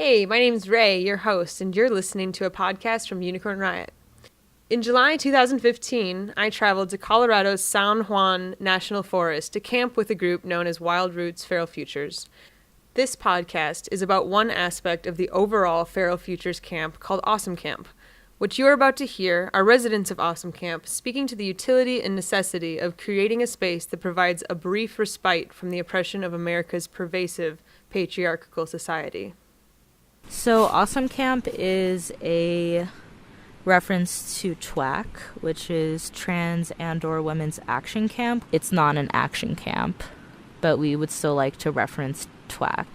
Hey, my name's Ray, your host, and you're listening to a podcast from Unicorn Riot. In July 2015, I traveled to Colorado's San Juan National Forest to camp with a group known as Wild Roots Feral Futures. This podcast is about one aspect of the overall Feral Futures camp called Awesome Camp. What you are about to hear are residents of Awesome Camp speaking to the utility and necessity of creating a space that provides a brief respite from the oppression of America's pervasive patriarchal society. So Awesome Camp is a reference to TWAC, which is Trans and/or Women's Action Camp. It's not an action camp, but we would still like to reference TWAC.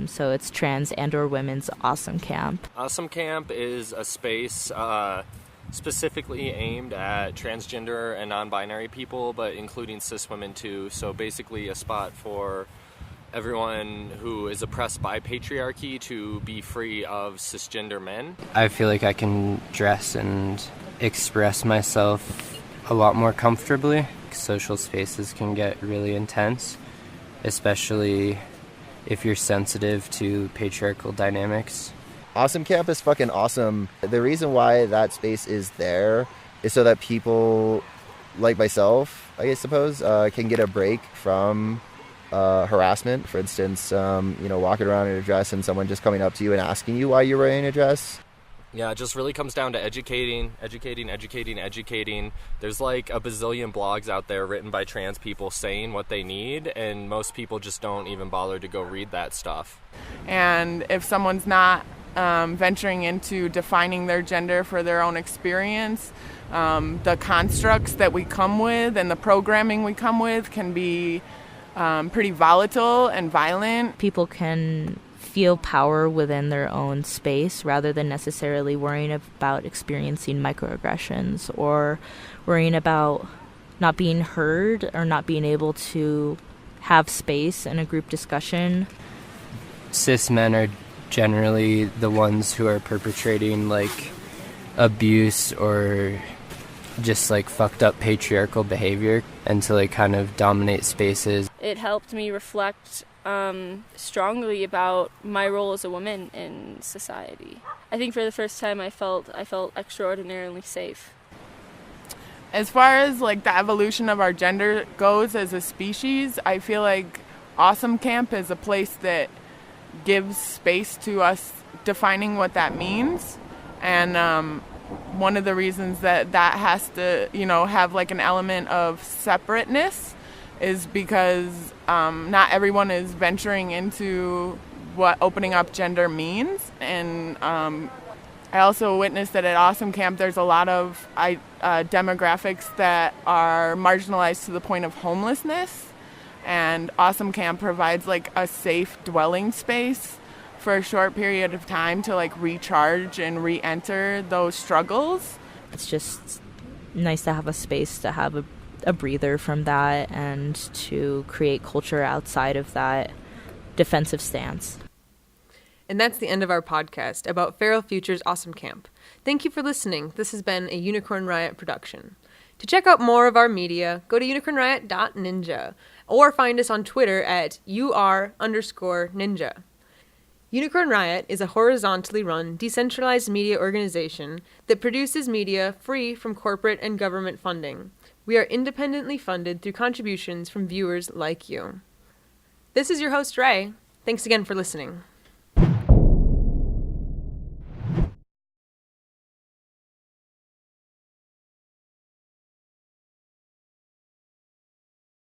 So it's Trans and/or Women's Awesome Camp. Awesome Camp is a space specifically aimed at transgender and non-binary people, but including cis women too. So basically a spot for everyone who is oppressed by patriarchy to be free of cisgender men. I feel like I can dress and express myself a lot more comfortably. Social spaces can get really intense, especially if you're sensitive to patriarchal dynamics. Awesome Camp is fucking awesome. The reason why that space is there is so that people like myself, I suppose, can get a break from harassment. For instance, walking around in a dress and someone just coming up to you and asking you why you're wearing a dress. Yeah, it just really comes down to educating. There's like a bazillion blogs out there written by trans people saying what they need, and most people just don't even bother to go read that stuff. And if someone's not venturing into defining their gender for their own experience, the constructs that we come with and the programming we come with can be pretty volatile and violent. People can feel power within their own space rather than necessarily worrying about experiencing microaggressions or worrying about not being heard or not being able to have space in a group discussion. Cis men are generally the ones who are perpetrating like abuse or just like fucked up patriarchal behavior, and to like kind of dominate spaces. It helped me reflect strongly about my role as a woman in society. I think for the first time I felt extraordinarily safe. As far as like the evolution of our gender goes as a species, I feel like Awesome Camp is a place that gives space to us defining what that means. And one of the reasons that has to, have like an element of separateness is because not everyone is venturing into what opening up gender means. And I also witnessed that at Awesome Camp there's a lot of demographics that are marginalized to the point of homelessness. And Awesome Camp provides like a safe dwelling space for a short period of time to like recharge and re-enter those struggles. It's just nice to have a space to have a breather from that and to create culture outside of that defensive stance. And that's the end of our podcast about Feral Futures Awesome Camp. Thank you for listening. This has been a Unicorn Riot production. To check out more of our media, go to unicornriot.ninja or find us on Twitter at ur_ninja. Unicorn Riot is a horizontally run, decentralized media organization that produces media free from corporate and government funding. We are independently funded through contributions from viewers like you. This is your host, Ray. Thanks again for listening.